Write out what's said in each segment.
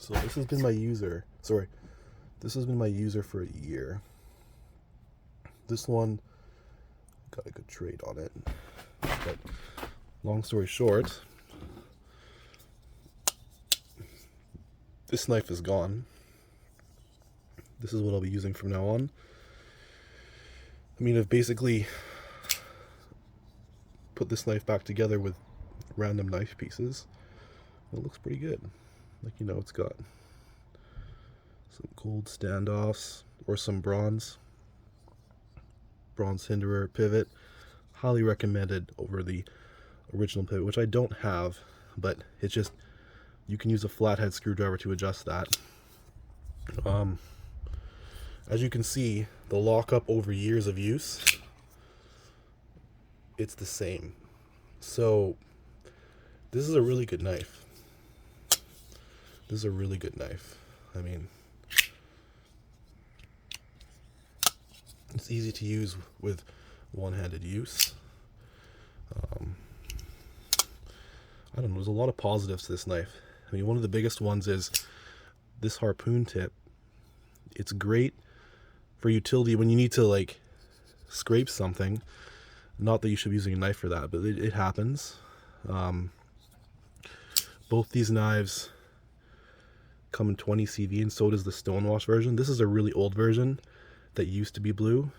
So this has been my user. Sorry, this has been my user for a year. This one got a good trade on it. But long story short, this knife is gone. This is what I'll be using from now on. I mean, I've basically put this knife back together with random knife pieces. It looks pretty good. Like, you know, it's got some gold standoffs or some bronze hinderer pivot. Highly recommended over the original pivot, which I don't have, but it's just, you can use a flathead screwdriver to adjust that. As you can see, the lockup over years of use, it's the same. So this is a really good knife. This is a really good knife. I mean, it's easy to use with one-handed use. I don't know, there's a lot of positives to this knife. I mean, one of the biggest ones is this harpoon tip. It's great for utility when you need to, like, scrape something. Not that you should be using a knife for that, but it happens. Both these knives come in 20 CV, and so does the stonewashed version. This is a really old version that used to be blue,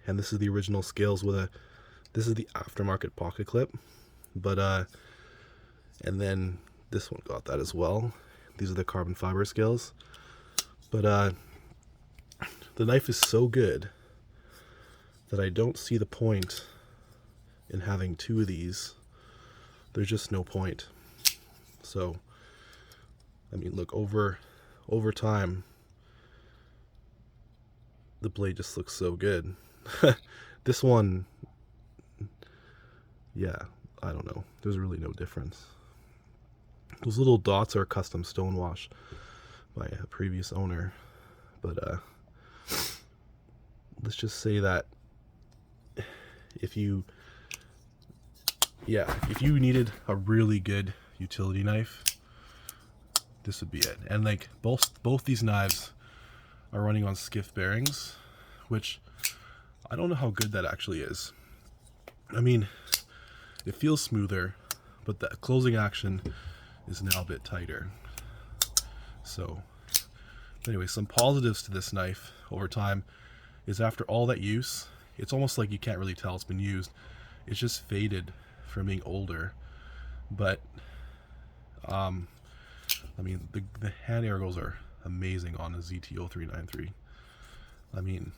and this is the original scales with this is the aftermarket pocket clip. But and then this one got that as well. These are the carbon fiber scales. But the knife is so good that I don't see the point in having two of these. There's just no point. So, I mean, look, over time, the blade just looks so good. This one, yeah, I don't know. There's really no difference. Those little dots are custom stonewash by a previous owner. But let's just say that if you needed a really good utility knife, this would be it. And like both these knives are running on skiff bearings, which I don't know how good that actually is. I mean, it feels smoother, but the closing action is now a bit tighter. So anyway, some positives to this knife over time is after all that use, it's almost like you can't really tell it's been used. It's just faded from being older. But I mean, the hand ergos are amazing on a ZT0393. I mean,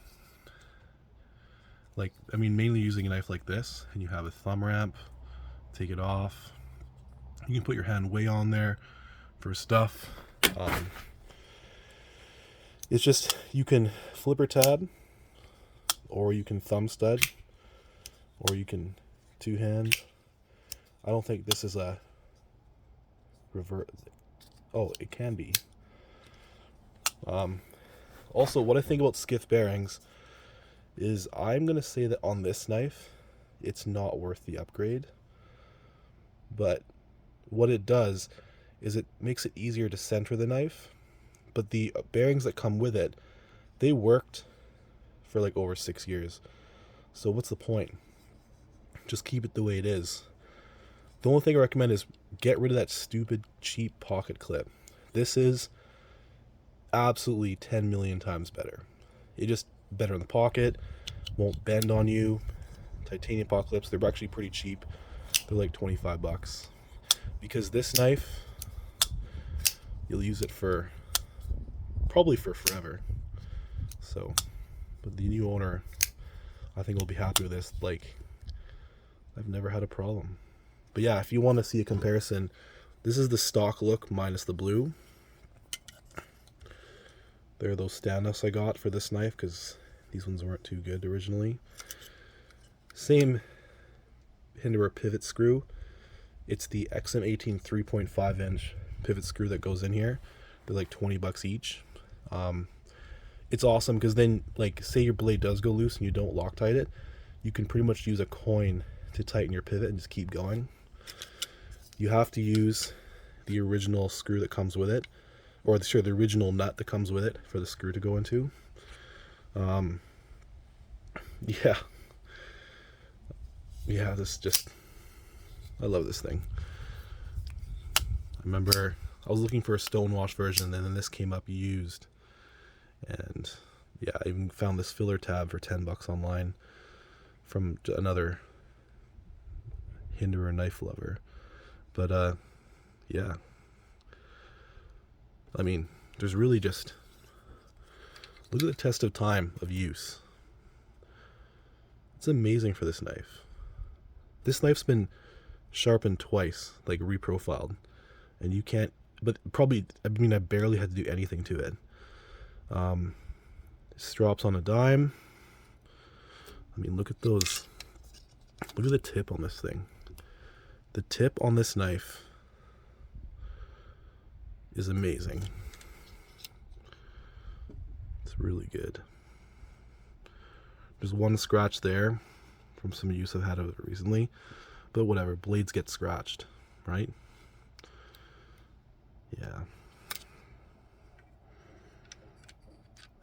mainly using a knife like this, and you have a thumb ramp, take it off. You can put your hand way on there for stuff. It's just, you can flipper tab, or you can thumb stud, or you can two hand. I don't think this is a revert. Oh, it can be. Also, what I think about skiff bearings is I'm gonna say that on this knife, it's not worth the upgrade. But what it does is it makes it easier to center the knife. But the bearings that come with it, they worked for like over 6 years. So what's the point? Just keep it the way it is. The only thing I recommend is get rid of that stupid cheap pocket clip. This is absolutely 10 million times better. It just better in the pocket, won't bend on you. Titanium pocket clips, they're actually pretty cheap. They're like 25 bucks. Because this knife, you'll use it for probably for forever. So, but the new owner, I think, will be happy with this. Like, I've never had a problem. But yeah, if you want to see a comparison, this is the stock look minus the blue. There are those standoffs I got for this knife because these ones weren't too good originally. Same hinderer pivot screw. It's the XM18 3.5 inch pivot screw that goes in here. They're like 20 bucks each. It's awesome because then, like, say your blade does go loose and you don't Loctite it, you can pretty much use a coin to tighten your pivot and just keep going. You have to use the original screw that comes with it, or sure, the original nut that comes with it for the screw to go into. Yeah, this just, I love this thing. I remember I was looking for a stonewashed version, and then this came up used, and yeah, I even found this filler tab for $10 online from another Hinderer knife lover. But yeah, I mean, there's really just, look at the test of time of use. It's amazing for this knife. This knife's been sharpened twice, like reprofiled, and you can't, but probably, I mean, I barely had to do anything to it. Strops on a dime. I mean, look at those. Look at the tip on this thing. The tip on this knife is amazing. It's really good. There's one scratch there from some use I've had of it recently, but whatever, blades get scratched, right? Yeah.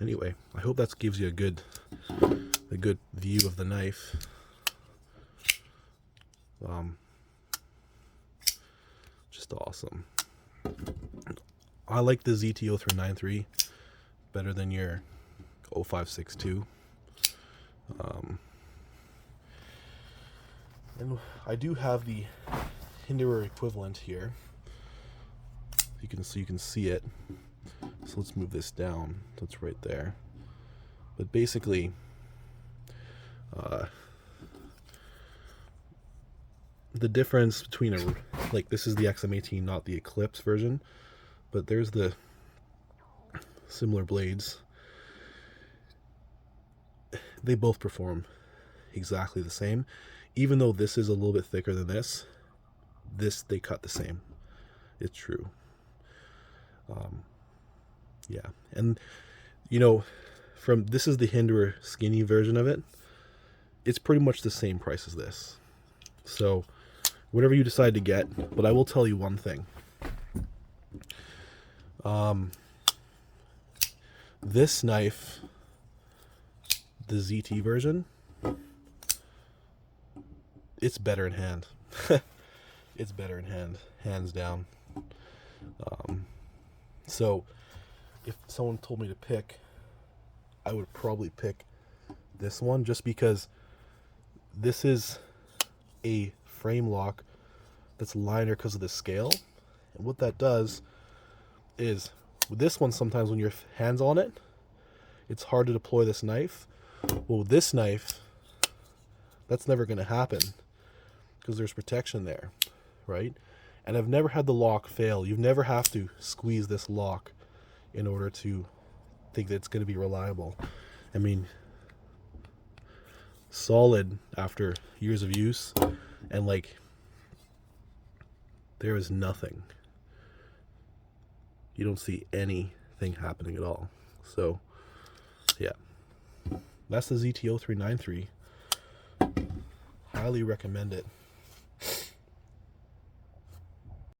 Anyway, I hope that gives you a good view of the knife. Just awesome. I like the ZT0393 better than your 0562. And I do have the Hinderer equivalent here. You can see it. So let's move this down. So it's right there. But basically, the difference between like this is the XM18, not the Eclipse version, but there's the similar blades. They both perform exactly the same. Even though this is a little bit thicker than this, they cut the same. It's true. Yeah, and you know, this is the Hinderer skinny version of it. It's pretty much the same price as this. So whatever you decide to get, but I will tell you one thing. This knife, the ZT version, it's better in hand. It's better in hand, hands down. So if someone told me to pick, I would probably pick this one, just because this is a frame lock that's lighter because of the scale. And what that does is, with this one, sometimes when your hand's on it, it's hard to deploy this knife. Well, with this knife, that's never going to happen because there's protection there, right? And I've never had the lock fail. You never have to squeeze this lock in order to think that it's going to be reliable. I mean, solid after years of use, and like, there is nothing. You don't see anything happening at all. So, yeah. That's the ZT0393. Highly recommend it.